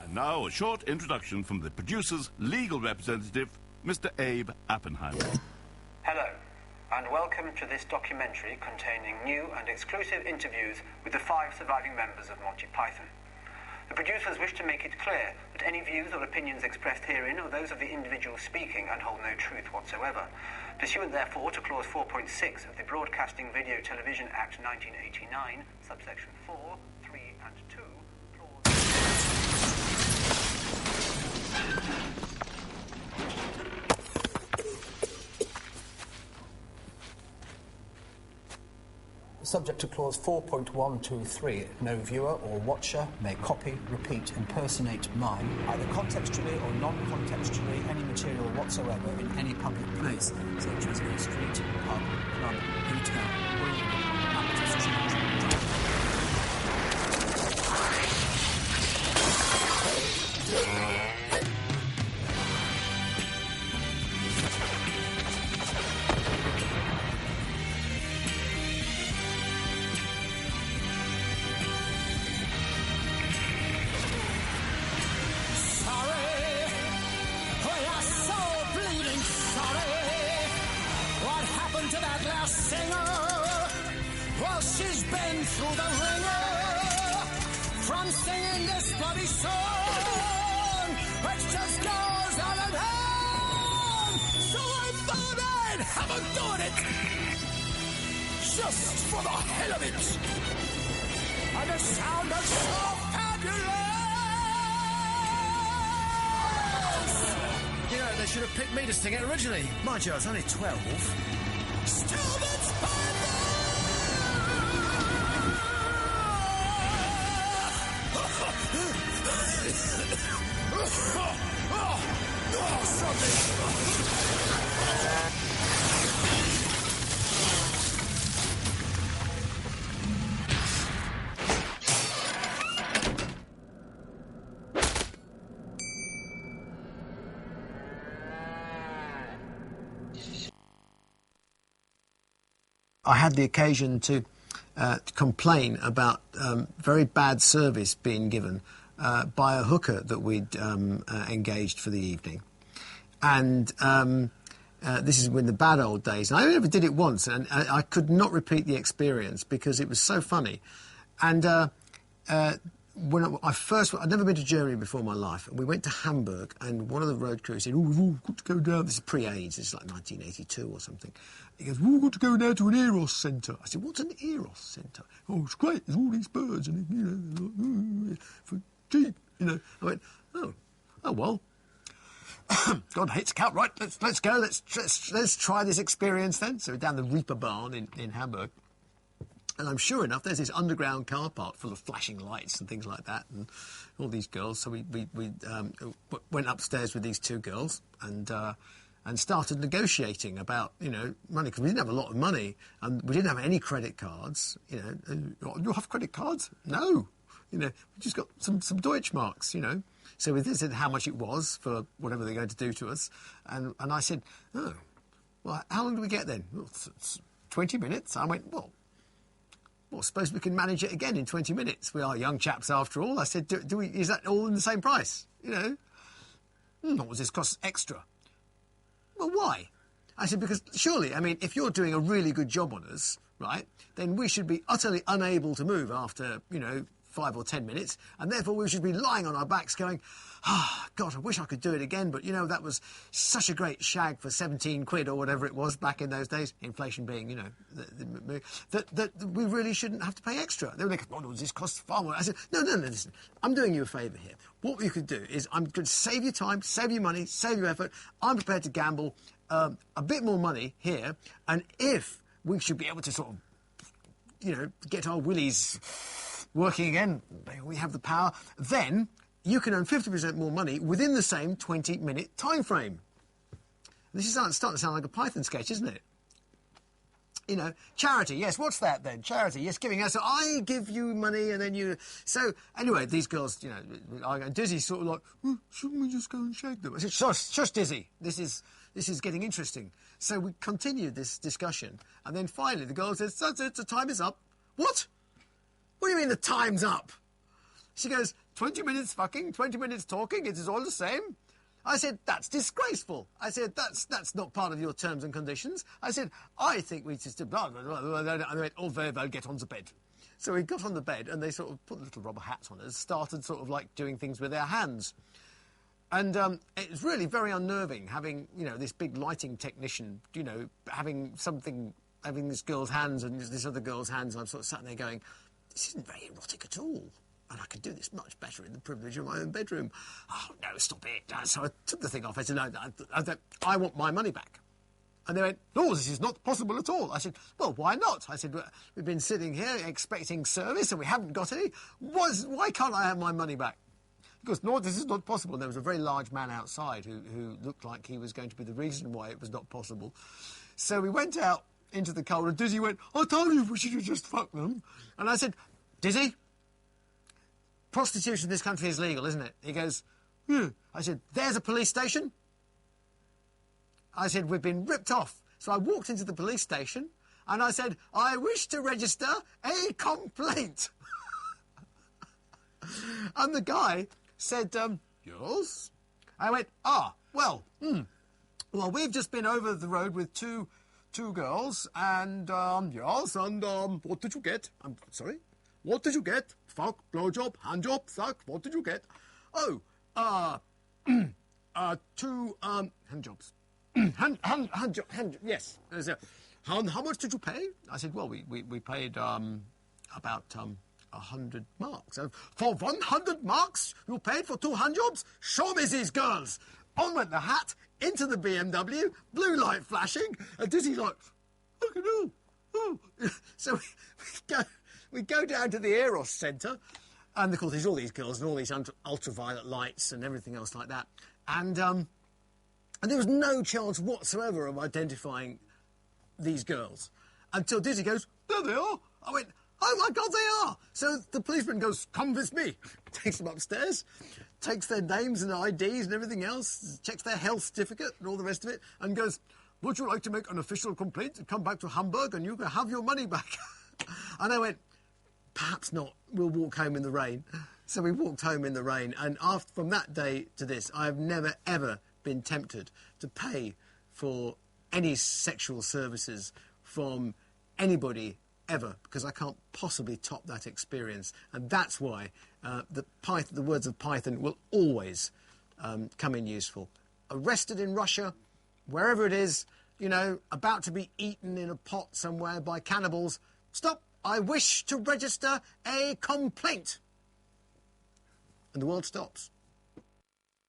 And now a short introduction from the producer's legal representative, Mr. Abe Oppenheimer. Hello, and welcome to this documentary containing new and exclusive interviews with the 5 surviving members of Monty Python. The producers wish to make it clear that any views or opinions expressed herein are those of the individual speaking and hold no truth whatsoever. Pursuant therefore to Clause 4.6 of the Broadcasting Video Television Act 1989, subsection 4, 3 and 2, Subject to Clause 4.123, no viewer or watcher may copy, repeat, impersonate, mime, either contextually or non-contextually, any material whatsoever in any public place, such as a street, pub, club, hotel, room, Baptist church. Mind you, I was only 12. I had the occasion to complain about very bad service being given by a hooker that we'd engaged for the evening. And this is in the bad old days. And I only ever did it once, and I could not repeat the experience because it was so funny. And when I'd never been to Germany before in my life, and we went to Hamburg, and one of the road crew said, "Oh, we've all got to go down." This is pre-AIDS, it's like 1982 or something. He goes, "We've all got to go down to an Eros centre." I said, "What's an Eros centre?" "Oh, it's great. There's all these birds, and for cheap, I went, "Oh well." God, hits count, right? Let's go. Let's try this experience then. So we're down the Reaper Barn in Hamburg. And I'm sure enough, there's this underground car park full of flashing lights and things like that, and all these girls. So we went upstairs with these 2 girls and started negotiating about money, because we didn't have a lot of money and we didn't have any credit cards. You have credit cards? No, we just got some Deutschmarks. So we said how much it was for whatever they're going to do to us, and I said, "Oh, well, how long do we get then?" "Well, it's 20 minutes. I went, well, suppose we can manage it again in 20 minutes. We are young chaps after all. I said, is that all in the same price? What does this cost extra? Well, why? I said, because surely, if you're doing a really good job on us, right, then we should be utterly unable to move after, 5 or 10 minutes, and therefore we should be lying on our backs going, God, I wish I could do it again, but, that was such a great shag for 17 quid or whatever it was back in those days, inflation being, that we really shouldn't have to pay extra. They were like, "Oh, no, this costs far more." I said, no, listen, I'm doing you a favour here. What you could do is I'm going to save you time, save you money, save you effort. I'm prepared to gamble a bit more money here, and if we should be able to sort of, get our willies working again, we have the power, then you can earn 50% more money within the same 20-minute time frame. This is starting to sound like a Python sketch, isn't it? Charity, yes, what's that then? Charity, yes, giving us. So I give you money and then you... So, anyway, these girls, Dizzy's sort of like, shouldn't we just go and shake them? I said, shush, Dizzy, this is getting interesting. So we continued this discussion, and then finally the girl said, so the time is up. What? What do you mean the time's up? She goes, 20 minutes fucking, 20 minutes talking, it is all the same. I said, that's disgraceful. I said, that's not part of your terms and conditions. I said, I think we just... Blah, blah, blah, blah. And they went, oh, very well, get on the bed. So we got on the bed, and they sort of put little rubber hats on us, started sort of like doing things with their hands. And it was really very unnerving having, you know, this big lighting technician, you know, having this girl's hands and this other girl's hands, and I'm sort of sat there going, this isn't very erotic at all. And I could do this much better in the privilege of my own bedroom. Oh, no, stop it. So I took the thing off. I said, no, I want my money back. And they went, no, this is not possible at all. I said, well, why not? I said, well, we've been sitting here expecting service and we haven't got any. Why can't I have my money back? He goes, no, this is not possible. And there was a very large man outside who looked like he was going to be the reason why it was not possible. So we went out into the cold, and Dizzy went, I told you we should have just fucked them. And I said, Dizzy, prostitution in this country is legal, isn't it? He goes, yeah. I said, there's a police station. I said, we've been ripped off. So I walked into the police station and I said, I wish to register a complaint. And the guy said, yes? I went, well, we've just been over the road with two girls and, yes, and, what did you get? I'm sorry? What did you get? Fuck, blowjob, handjob, suck, what did you get? Oh, two, handjobs. Hand, yes. How much did you pay? I said, well, we paid, about, 100 marks. For 100 marks, you paid for 2 handjobs? Show me these girls. On went the hat, into the BMW, blue light flashing, and Dizzy like, look at you. Oh. So we go down to the Eros Centre, and of course there's all these girls and all these ultraviolet lights and everything else like that. And there was no chance whatsoever of identifying these girls until Dizzy goes, there they are. I went, oh my God, they are. So the policeman goes, come with me. Takes them upstairs, takes their names and IDs and everything else, checks their health certificate and all the rest of it, and goes, would you like to make an official complaint and come back to Hamburg and you can have your money back? And I went, perhaps not. We'll walk home in the rain. So we walked home in the rain, and from that day to this, I have never, ever been tempted to pay for any sexual services from anybody ever, because I can't possibly top that experience. And that's why the words of Python will always come in useful. Arrested in Russia, wherever it is, you know, about to be eaten in a pot somewhere by cannibals, stop, I wish to register a complaint. And the world stops.